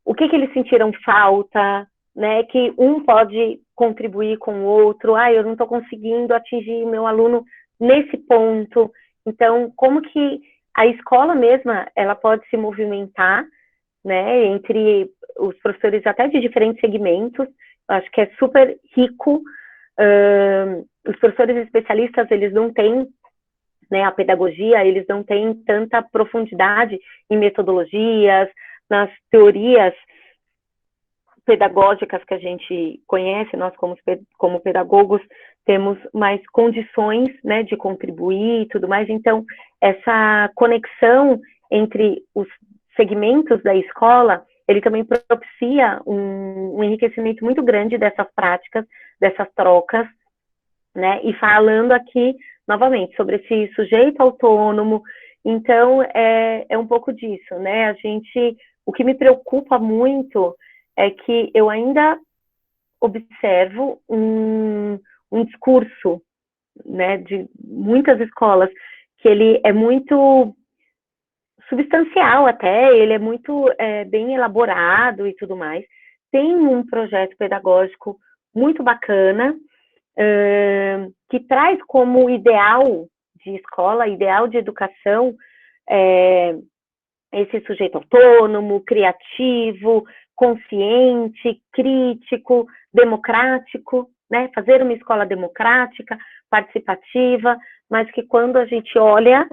o que eles sentiram falta, né? Que um pode contribuir com o outro. Eu não estou conseguindo atingir meu aluno nesse ponto. Então, como que a escola mesma, ela pode se movimentar, né? Entre os professores até de diferentes segmentos. Eu acho que é super rico. Os professores especialistas, eles não têm, né, a pedagogia, eles não têm tanta profundidade em metodologias, nas teorias pedagógicas que a gente conhece. Nós, como pedagogos, temos mais condições, né, de contribuir e tudo mais. Então, essa conexão entre os segmentos da escola, ele também propicia um enriquecimento muito grande dessas práticas, dessas trocas, né? E falando aqui, novamente, sobre esse sujeito autônomo. Então, é um pouco disso, né? O que me preocupa muito é que eu ainda observo um discurso, né, de muitas escolas, que ele é muito substancial até, ele é muito bem elaborado e tudo mais. Tem um projeto pedagógico muito bacana, que traz como ideal de escola, ideal de educação, esse sujeito autônomo, criativo, consciente, crítico, democrático, né? Fazer uma escola democrática, participativa, mas que quando a gente olha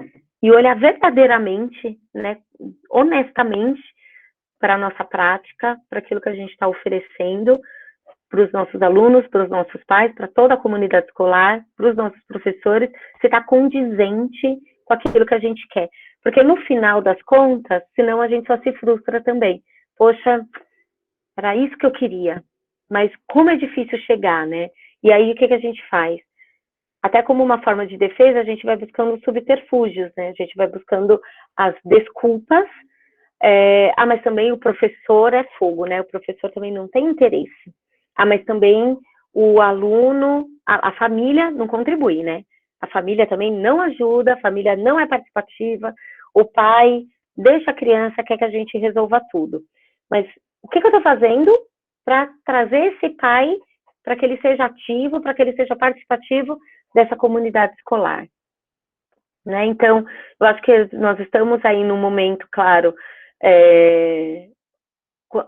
verdadeiramente, né, honestamente, para a nossa prática, para aquilo que a gente está oferecendo para os nossos alunos, para os nossos pais, para toda a comunidade escolar, para os nossos professores, se está condizente com aquilo que a gente quer. Porque no final das contas, senão a gente só se frustra também. Poxa, era isso que eu queria, mas como é difícil chegar, né? E aí o que a gente faz? Até como uma forma de defesa, a gente vai buscando subterfúgios, né? A gente vai buscando as desculpas. Mas também o professor é fogo, né? O professor também não tem interesse. Mas também o aluno, a família não contribui, né? A família também não ajuda, a família não é participativa, o pai deixa a criança, quer que a gente resolva tudo. Mas o que eu estou fazendo para trazer esse pai para que ele seja ativo, para que ele seja participativo dessa comunidade escolar? Né? Então, eu acho que nós estamos aí num momento, claro,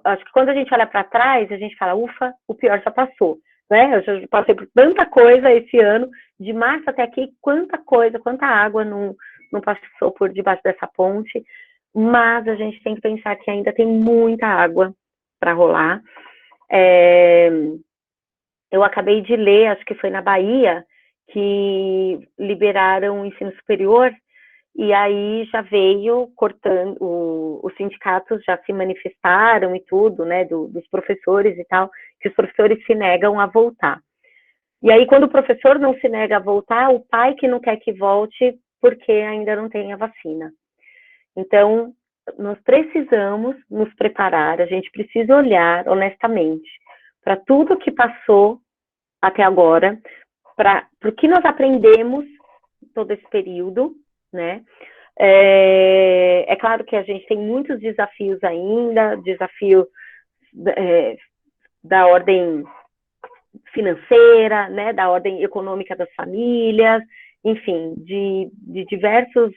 acho que quando a gente olha para trás, a gente fala, ufa, o pior já passou, né? Eu já passei por tanta coisa esse ano, de março até aqui, quanta coisa, quanta água não passou por debaixo dessa ponte, mas a gente tem que pensar que ainda tem muita água para rolar. Eu acabei de ler, acho que foi na Bahia, que liberaram o ensino superior, e aí já veio cortando, os sindicatos já se manifestaram e tudo, né, dos professores e tal, que os professores se negam a voltar. E aí, quando o professor não se nega a voltar, o pai que não quer que volte, porque ainda não tem a vacina. Então, nós precisamos nos preparar, a gente precisa olhar honestamente para tudo que passou até agora, para o que nós aprendemos todo esse período, né? É claro que a gente tem muitos desafios ainda, desafio da ordem financeira, né, da ordem econômica das famílias, enfim, de diversos...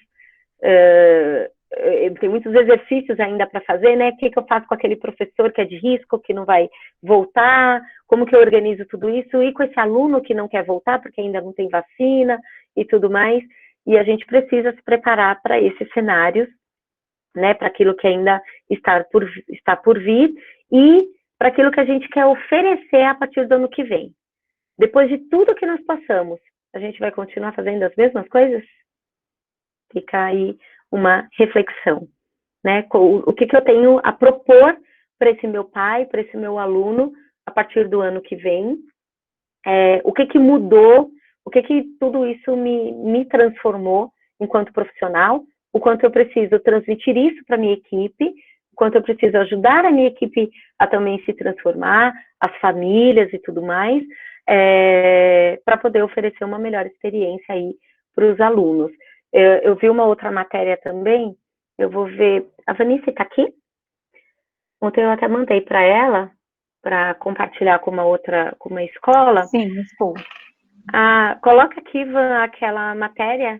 tem muitos exercícios ainda para fazer, né? O que eu faço com aquele professor que é de risco, que não vai voltar? Como que eu organizo tudo isso? E com esse aluno que não quer voltar porque ainda não tem vacina e tudo mais? E a gente precisa se preparar para esses cenários, né? Para aquilo que ainda está por vir e para aquilo que a gente quer oferecer a partir do ano que vem. Depois de tudo que nós passamos, a gente vai continuar fazendo as mesmas coisas? Fica aí uma reflexão, né? O que eu tenho a propor para esse meu pai, para esse meu aluno, a partir do ano que vem? O que mudou? O que tudo isso me transformou enquanto profissional? O quanto eu preciso transmitir isso para a minha equipe? O quanto eu preciso ajudar a minha equipe a também se transformar, as famílias e tudo mais, para poder oferecer uma melhor experiência aí para os alunos. Eu vi uma outra matéria também, eu vou ver... A Vanice está aqui? Ontem eu até mandei para ela, para compartilhar com uma escola. Sim, estou. Coloca aqui, Van, aquela matéria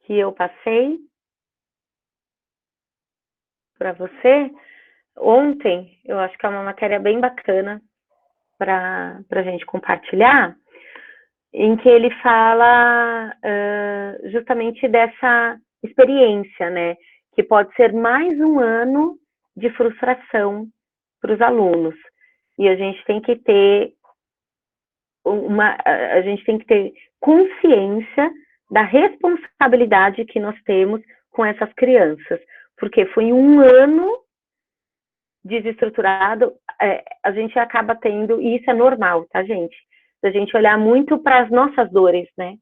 que eu passei para você ontem. Eu acho que é uma matéria bem bacana para a gente compartilhar, em que ele fala justamente dessa experiência, né? Que pode ser mais um ano de frustração para os alunos. E a gente tem que ter consciência da responsabilidade que nós temos com essas crianças. Porque foi um ano desestruturado, a gente acaba tendo, e isso é normal, tá, gente? A gente olhar muito para as nossas dores, né?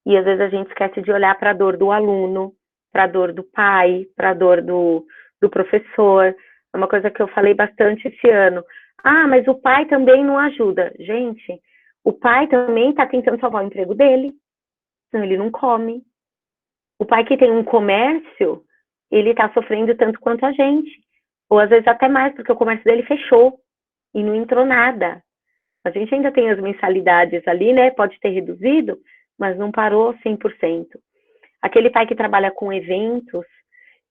E às vezes a gente esquece de olhar para a dor do aluno, para a dor do pai, para a dor do professor. É uma coisa que eu falei bastante esse ano. Mas o pai também não ajuda. Gente, o pai também está tentando salvar o emprego dele, senão ele não come. O pai que tem um comércio, ele está sofrendo tanto quanto a gente. Ou às vezes até mais, porque o comércio dele fechou e não entrou nada. A gente ainda tem as mensalidades ali, né? Pode ter reduzido, mas não parou 100%. Aquele pai que trabalha com eventos,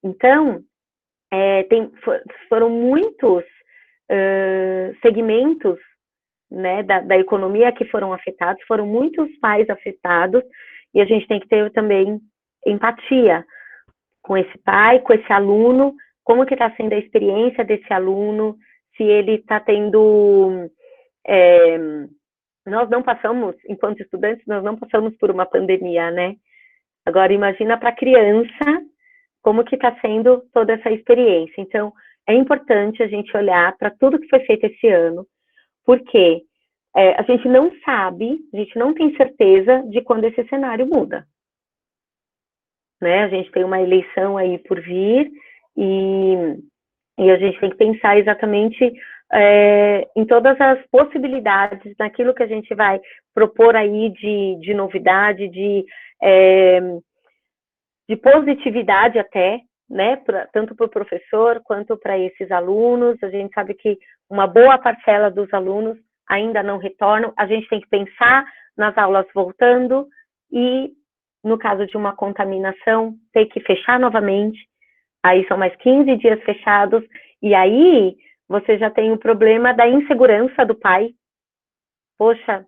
então, foram muitos segmentos, né, da economia que foram afetados, foram muitos pais afetados, e a gente tem que ter também empatia com esse pai, com esse aluno, como que está sendo a experiência desse aluno, se ele está tendo... nós não passamos, enquanto estudantes, nós não passamos por uma pandemia, né? Agora, imagina para a criança como que está sendo toda essa experiência. Então, é importante a gente olhar para tudo que foi feito esse ano, porque a gente não sabe, a gente não tem certeza de quando esse cenário muda. Né? A gente tem uma eleição aí por vir e a gente tem que pensar exatamente em todas as possibilidades, naquilo que a gente vai propor aí de novidade, de positividade até, né, tanto para o professor quanto para esses alunos. A gente sabe que uma boa parcela dos alunos ainda não retornam, a gente tem que pensar nas aulas voltando e, no caso de uma contaminação, ter que fechar novamente, aí são mais 15 dias fechados, e aí você já tem o problema da insegurança do pai. Poxa,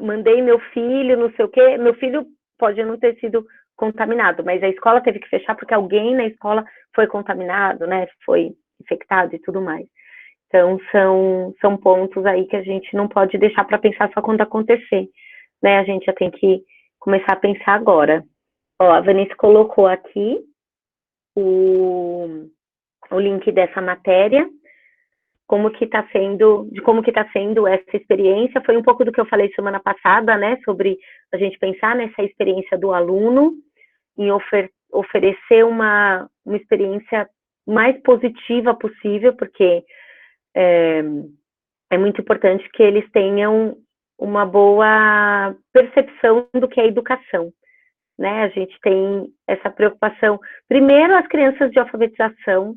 mandei meu filho, não sei o quê, meu filho pode não ter sido contaminado, mas a escola teve que fechar porque alguém na escola foi contaminado, né, foi infectado e tudo mais. Então, são pontos aí que a gente não pode deixar para pensar só quando acontecer, né, a gente já tem que começar a pensar agora. Ó, a Vanessa colocou aqui o link dessa matéria, como que está sendo essa experiência. Foi um pouco do que eu falei semana passada, né, sobre a gente pensar nessa experiência do aluno, em oferecer uma experiência mais positiva possível, porque é muito importante que eles tenham uma boa percepção do que é educação, né? A gente tem essa preocupação, primeiro as crianças de alfabetização,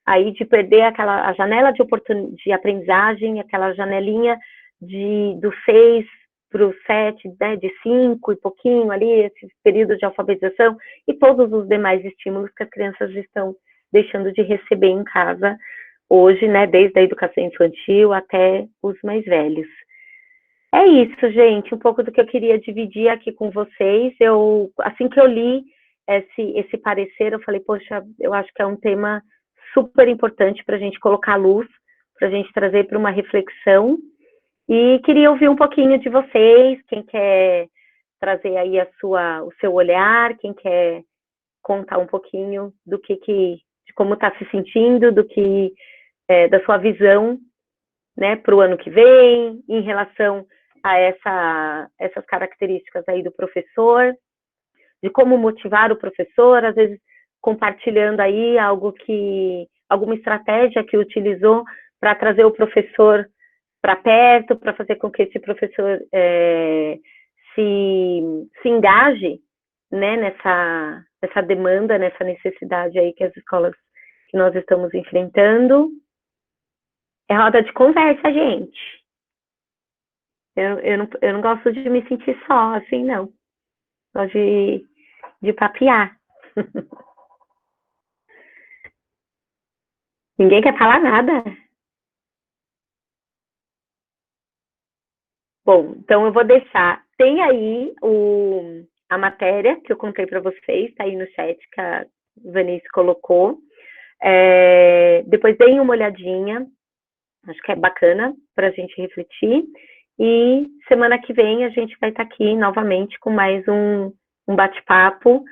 aí de perder a janela de aprendizagem, aquela janelinha do 6 para o 7, né, de 5 e pouquinho ali, esse período de alfabetização, e todos os demais estímulos que as crianças estão deixando de receber em casa hoje, né, desde a educação infantil até os mais velhos. É isso, gente, um pouco do que eu queria dividir aqui com vocês. Assim que eu li esse parecer, eu falei, poxa, eu acho que é um tema super importante para a gente colocar luz, para a gente trazer para uma reflexão. E queria ouvir um pouquinho de vocês, quem quer trazer aí o seu olhar, quem quer contar um pouquinho de como está se sentindo, da sua visão, né, para o ano que vem, em relação a essas características aí do professor, de como motivar o professor, às vezes compartilhando aí alguma estratégia que utilizou para trazer o professor para perto, para fazer com que esse professor se engaje, né, nessa demanda, nessa necessidade aí que as escolas que nós estamos enfrentando. É roda de conversa, gente. Eu não gosto de me sentir só, assim, não. Gosto de papear. Ninguém quer falar nada? Bom, então eu vou deixar. Tem aí a matéria que eu contei para vocês, está aí no chat que a Vanessa colocou. Depois deem uma olhadinha, acho que é bacana para a gente refletir. E semana que vem a gente vai estar aqui novamente com mais um bate-papo.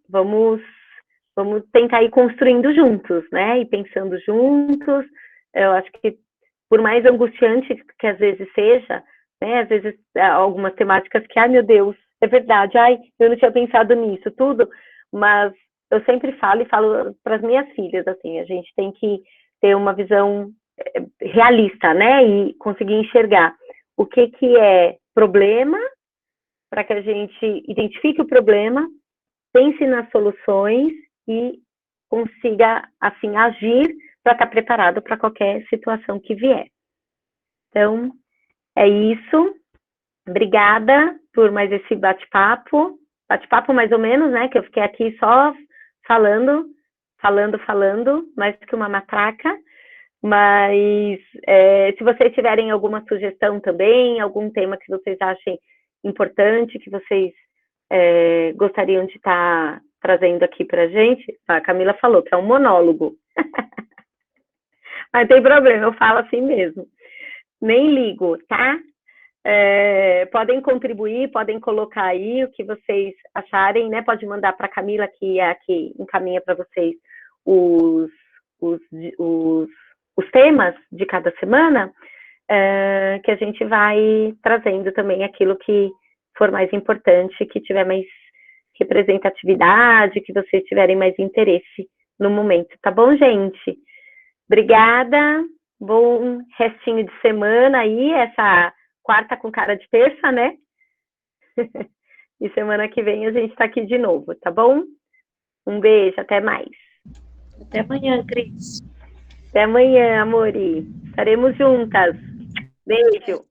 Vamos tentar ir construindo juntos, né? E pensando juntos. Eu acho que por mais angustiante que às vezes seja, né? Às vezes algumas temáticas que, ai meu Deus, é verdade, ai, eu não tinha pensado nisso, tudo, mas eu sempre falo para as minhas filhas, assim, a gente tem que ter uma visão realista, né? E conseguir enxergar o que é problema, para que a gente identifique o problema, pense nas soluções e consiga, assim, agir para estar preparado para qualquer situação que vier. Então, é isso. Obrigada por mais esse bate-papo. Bate-papo mais ou menos, né? Que eu fiquei aqui só falando, mais que uma matraca. Mas se vocês tiverem alguma sugestão também, algum tema que vocês achem importante, que vocês gostariam de estar trazendo aqui para a gente, a Camila falou que é um monólogo. Mas tem problema, eu falo assim mesmo. Nem ligo, tá? Podem contribuir, podem colocar aí o que vocês acharem, né? Pode mandar para a Camila, que é aqui, encaminha para vocês os temas de cada semana, que a gente vai trazendo também aquilo que for mais importante, que tiver mais representatividade, que vocês tiverem mais interesse no momento, tá bom, gente? Obrigada, bom restinho de semana aí, essa quarta com cara de terça, né? E semana que vem a gente tá aqui de novo, tá bom? Um beijo, até mais. Até amanhã, Cris. Até amanhã, amore. Estaremos juntas. Beijo.